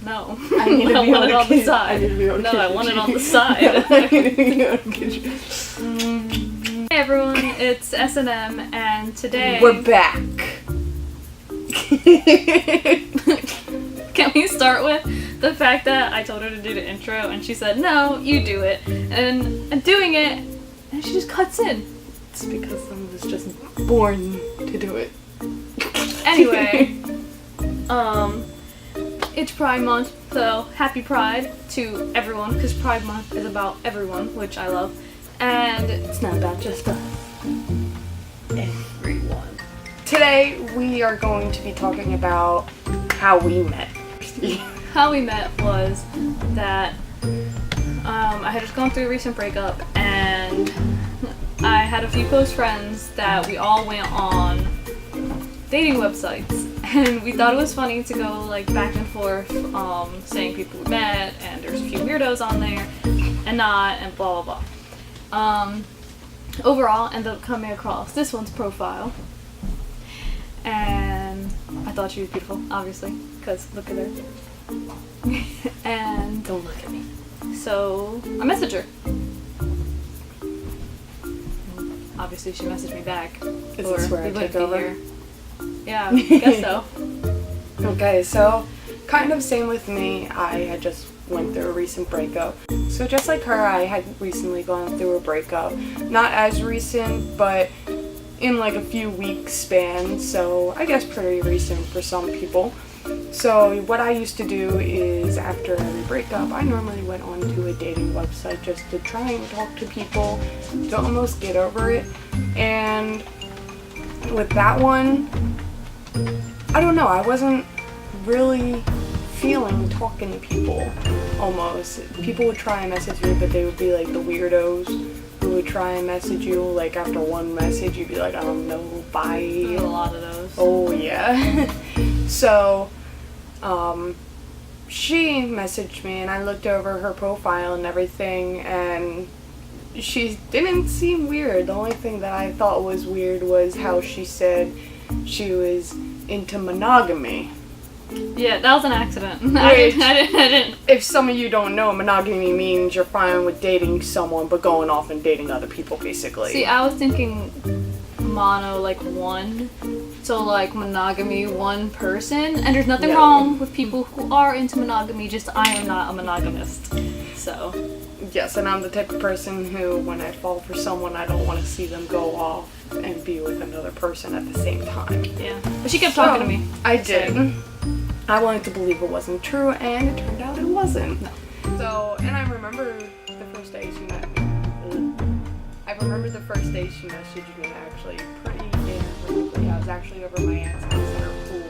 No. I need to I be want able it to on the kiss- side. I need to be able to No, kiss I your want it on cheek. the side. I need to be able to kiss your- Hey everyone, it's S&M, and today... We're back. Can we start with the fact that I told her to do the intro, and she said, no, you do it. And I'm doing it, and she just cuts in. It's because I was just born to do it. Anyway, it's Pride Month, so happy Pride to everyone, because Pride Month is about everyone, which I love. And It's not about just us. Everyone. Today we are going to be talking about how we met. how we met was that I had just gone through a recent breakup, and I had a few close friends that we all went on dating websites, and we thought it was funny to go like back and forth saying people we met, and there's a few weirdos on there and not, and blah blah blah. Overall, ended up coming across this one's profile, and I thought she was beautiful, obviously, because look at her. And Don't look at me. so I messaged her. Obviously, she messaged me back. Is this where I we wouldn't take be over? here. Yeah, I guess so. Okay, so kind of same with me. I had just went through a recent breakup. So just like her, I had recently gone through a breakup. Not as recent, but in like a few weeks span. So I guess pretty recent for some people. So what I used to do is after every breakup, I normally went onto a dating website just to try and talk to people to almost get over it. And with that one, I don't know, I wasn't really feeling talking to people, almost. People would try and message me, but they would be like the weirdos who would try and message you, like after one message, you'd be like, no, bye. There's a lot of those. Oh, yeah. So, she messaged me, and I looked over her profile and everything, and she didn't seem weird. The only thing that I thought was weird was how she said she was into monogamy. Yeah, that was an accident. I Which- didn't. If some of you don't know, monogamy means you're fine with dating someone but going off and dating other people, basically. See, I was thinking mono, like one. So, like, monogamy, one person. And there's nothing No. wrong with people who are into monogamy, just I am not a monogamist. So, Yes, and I'm the type of person who, when I fall for someone, I don't want to see them go off and be with another person at the same time. yeah. But she kept talking to me. I did. I wanted to believe it wasn't true, and it turned out it wasn't. No. So, and I remember the first day she met me. I remember the first day she messaged me, actually, pretty damn quickly. I was actually over my aunt's house at her pool,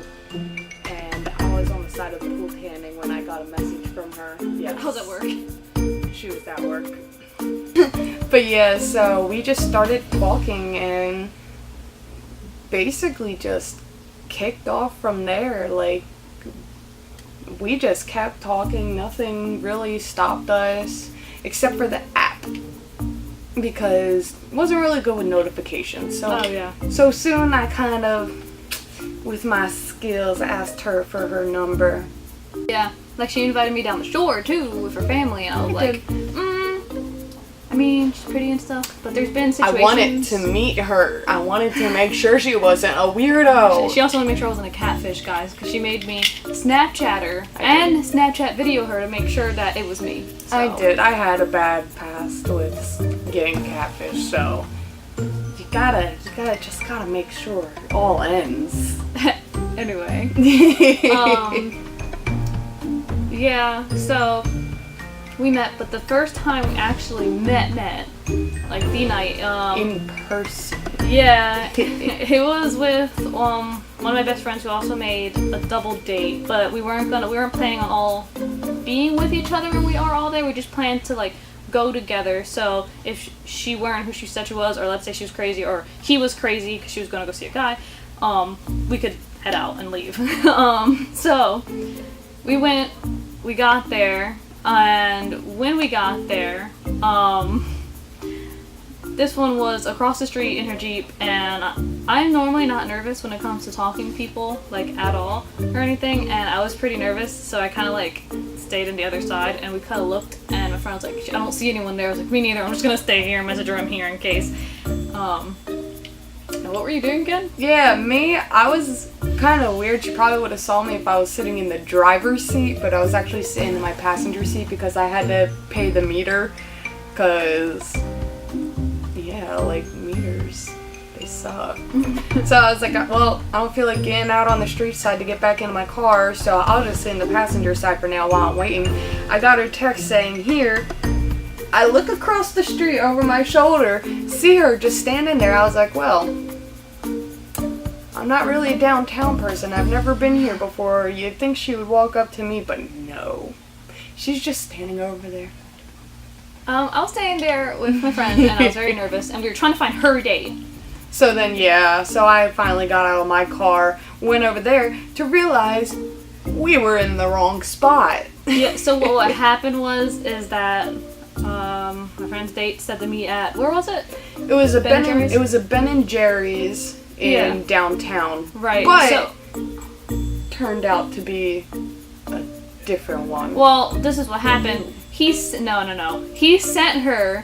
and I was on the side of the pool tanning when I got a message from her. Yes. How's that work? She was at work. But yeah, so we just started talking and basically just kicked off from there. Like, we just kept talking. Nothing really stopped us except for the app, because it wasn't really good with notifications. So, Oh, yeah. so soon I kind of, with my skills, asked her for her number. Yeah. Like, she invited me down the shore, too, with her family, and I was I like, I mean, she's pretty and stuff, but there's been situations... I wanted to meet her. I wanted to make sure she wasn't a weirdo. She also wanted to make sure I wasn't a catfish, guys, because she made me Snapchat her and Snapchat video her to make sure that it was me. So. I did. I had a bad past with getting catfish, so you gotta make sure it all ends. Anyway. Yeah, so we met, but the first time we actually met, like the night, In person. yeah, it was with one of my best friends who also made a double date, but we weren't planning on all being with each other when we are all there. We just planned to like go together. So if she weren't who she said she was, or let's say she was crazy, or he was crazy because she was gonna go see a guy, we could head out and leave. So we got there, and when we got there, This one was across the street in her Jeep, and I'm normally not nervous when it comes to talking to people, like, at all, or anything, and I was pretty nervous, so I kind of, like, stayed on the other side, and we kind of looked, and my friend was like, I don't see anyone there. I was like, me neither, I'm just gonna stay here and message her I'm here in case. And what were you doing again? Yeah, me, I was kind of weird. She probably would have saw me if I was sitting in the driver's seat, but I was actually sitting in my passenger seat because I had to pay the meter, because... yeah, like, meters, they suck. So I was like, well, I don't feel like getting out on the street side to get back into my car, so I'll just sit in the passenger side for now while I'm waiting. I got her text saying, here. I look across the street over my shoulder, see her just standing there. I was like, well, I'm not really a downtown person. I've never been here before. You'd think she would walk up to me, but no. She's just standing over there. I was staying there with my friend, and I was very nervous, and we were trying to find her date. So then, yeah, so I finally got out of my car, went over there to realize we were in the wrong spot. Yeah, so what happened is that my friend's date said to meet at, where was it? It was a Ben and Jerry's in downtown. Right. But turned out to be a different one. Well, this is what happened. He sent her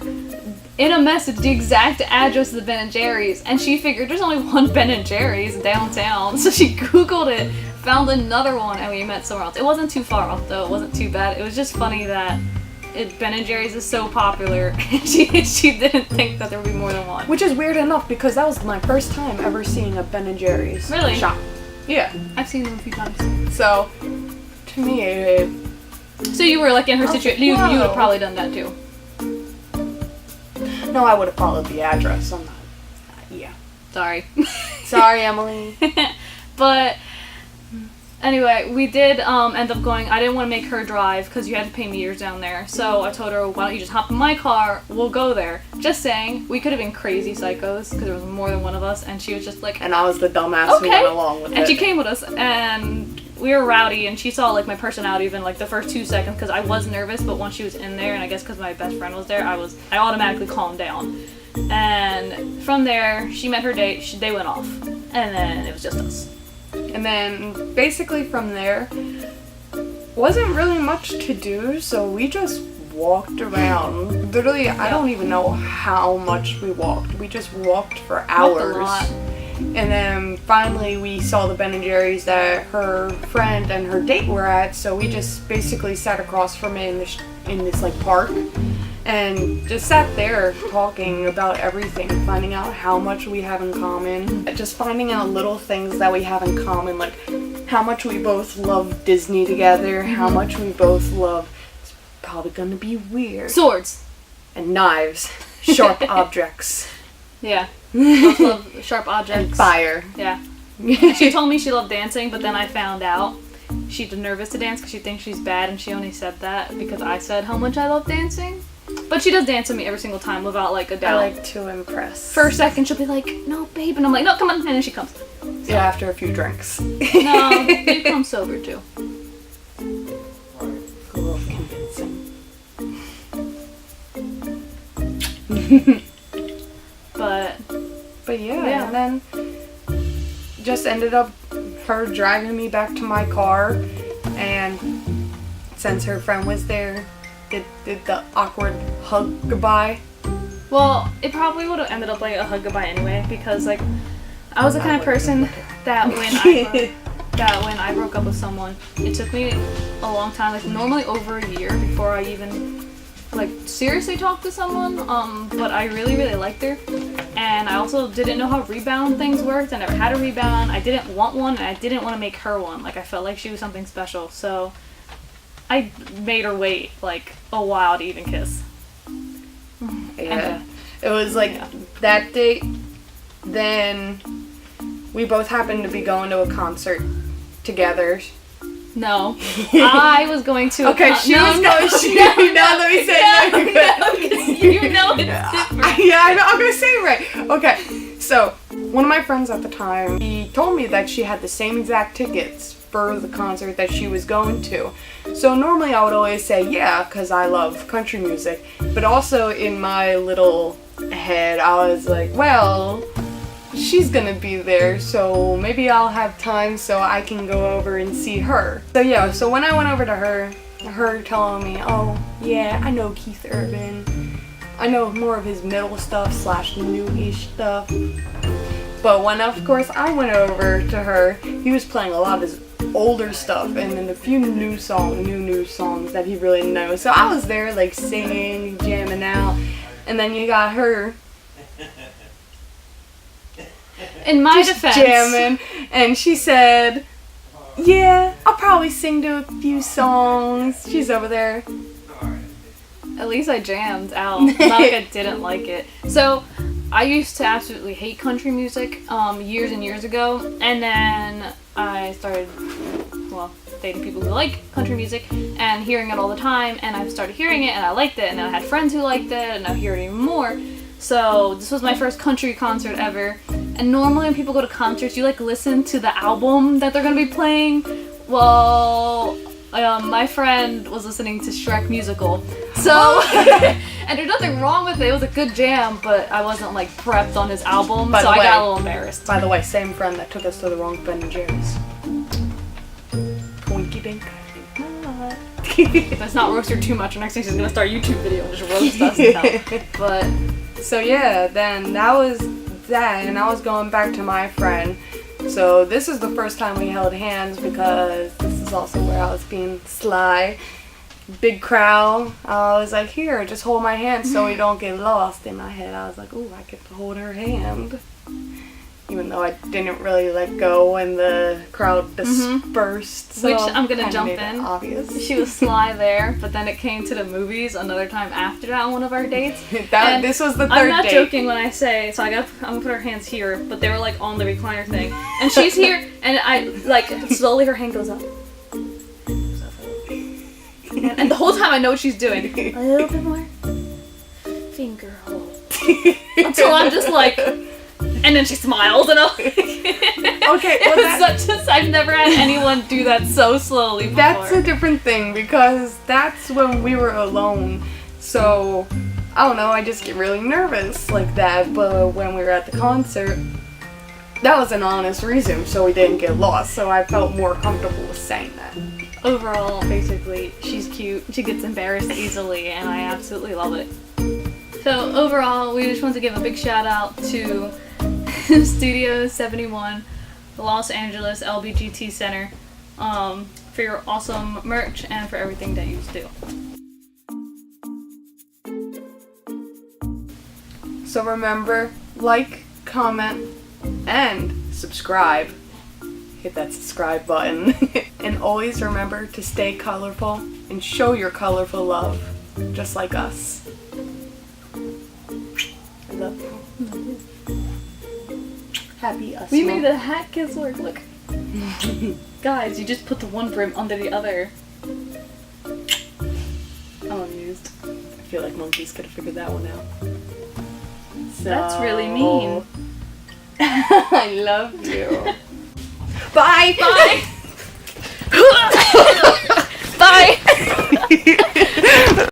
in a message the exact address of the Ben and Jerry's, and she figured there's only one Ben and Jerry's downtown, so she Googled it, found another one, and we met somewhere else. It wasn't too far off though. It wasn't too bad. It was just funny that Ben and Jerry's is so popular, and she didn't think that there would be more than one. Which is weird enough because that was my first time ever seeing a Ben and Jerry's shop. Yeah, I've seen them a few times. So to me, so you were like in her situation. You would have probably done that too. No, I would have followed the address. I'm not. Yeah. Sorry. Sorry, Emily. But anyway, we did end up going. I didn't want to make her drive because you had to pay meters down there. So I told her, why don't you just hop in my car? We'll go there. Just saying, we could have been crazy psychos because there was more than one of us, and she was just like. And I was the dumbass who went along with it. And she came with us, and we were rowdy, and she saw like my personality even like the first 2 seconds because I was nervous, but once she was in there, and I guess because my best friend was there, I automatically calmed down. And from there, she met her date. They went off, and then it was just us. And then basically from there, wasn't really much to do, so we just walked around. Literally, I don't even know how much we walked. We just walked for hours. Walked a lot. And then finally we saw the Ben and Jerry's that her friend and her date were at, so we just basically sat across from it in this like park and just sat there talking about everything, finding out how much we have in common, just finding out little things that we have in common, like how much we both love Disney together, how much we both love, it's probably gonna be weird, swords and knives, sharp objects. Yeah. Both love sharp objects. And fire. Yeah. She told me she loved dancing, but then I found out she's nervous to dance because she thinks she's bad, and she only said that because I said how much I love dancing. But she does dance with me every single time without like a doubt. I like to impress. For a second, she'll be like, no, babe. And I'm like, no, come on. And then she comes. So. Yeah, after a few drinks. No, you come sober too. A little convincing. But yeah, and then just ended up her driving me back to my car, and since her friend was there, did the awkward hug goodbye. Well, it probably would have ended up like a hug goodbye anyway, because like I was the kind of person that when I broke up with someone, it took me a long time, like normally over a year before I even like seriously talked to someone, but I really liked her, and I also didn't know how rebound things worked. I never had a rebound. I didn't want one, and I didn't want to make her one. Like I felt like she was something special, so I made her wait like a while to even kiss. Yeah, it was like that date. Then we both happened to be going to a concert together. No, I was going to. Okay, she was going. No, let me say no, you know it's different. Yeah, I know. I'm gonna say it right. Okay, so one of my friends at the time, he told me that she had the same exact tickets for the concert that she was going to. So normally I would always say yeah, because I love country music. But also in my little head, I was like, well, she's gonna be there, so maybe I'll have time so I can go over and see her. So yeah, so when I went over to her telling me, oh yeah, I know Keith Urban. I know more of his middle stuff / new-ish stuff. But when, of course, I went over to her, he was playing a lot of his older stuff and then a few new songs that he really knows. So I was there, like, singing, jamming out, and then you got her in my just defense, jamming, and she said, yeah, I'll probably sing to a few songs. She's over there. at least I jammed out. Not like I didn't like it. So I used to absolutely hate country music years and years ago, and then I started, dating people who like country music and hearing it all the time, and I started hearing it and I liked it, and then I had friends who liked it, and I hear it even more. So this was my first country concert ever, and normally when people go to concerts, you like listen to the album that they're gonna be playing. Well, my friend was listening to Shrek musical, so and there's nothing wrong with it. It was a good jam, but I wasn't like prepped on his album, so I got a little embarrassed. By the way, same friend that took us to the wrong Ben & Jerry's. Twinkie Dink. Let's not roast her too much. Or next thing she's gonna start a YouTube video and just roast us and stuff. But so yeah, then that was that, and I was going back to my friend. So this is the first time we held hands because this is also where I was being sly. Big crowd. I was like, here, just hold my hand so we don't get lost. In my head, I was like, ooh, I get to hold her hand. Even though I didn't really let go when the crowd dispersed. So which I'm gonna jump in. Obvious. She was sly there, but then it came to the movies another time after that on one of our dates. This was the third date. I'm not joking when I say, so I'm gonna put her hands here, but they were like on the recliner thing. And she's here, and I, like, slowly her hand goes up. And the whole time I know what she's doing. A little bit more. Finger hold. Until I'm just like, and then she smiles, and I'm like, okay, well, I've never had anyone do that so slowly before. That's a different thing, because that's when we were alone. So, I don't know, I just get really nervous like that. But when we were at the concert, that was an honest reason, so we didn't get lost. So I felt more comfortable with saying that. Overall, basically, she's cute. She gets embarrassed easily, and I absolutely love it. So overall, we just want to give a big shout out to Studio 71, the Los Angeles LBGT Center, for your awesome merch and for everything that you do. So remember, like, comment, and subscribe. Hit that subscribe button. And always remember to stay colorful and show your colorful love, just like us. I love you. Happy us. We made a hat kiss work, look. Guys, you just put the one brim under the other. I'm amused. I feel like monkeys could have figured that one out. So, that's really mean. I love you. Bye! Bye! Bye!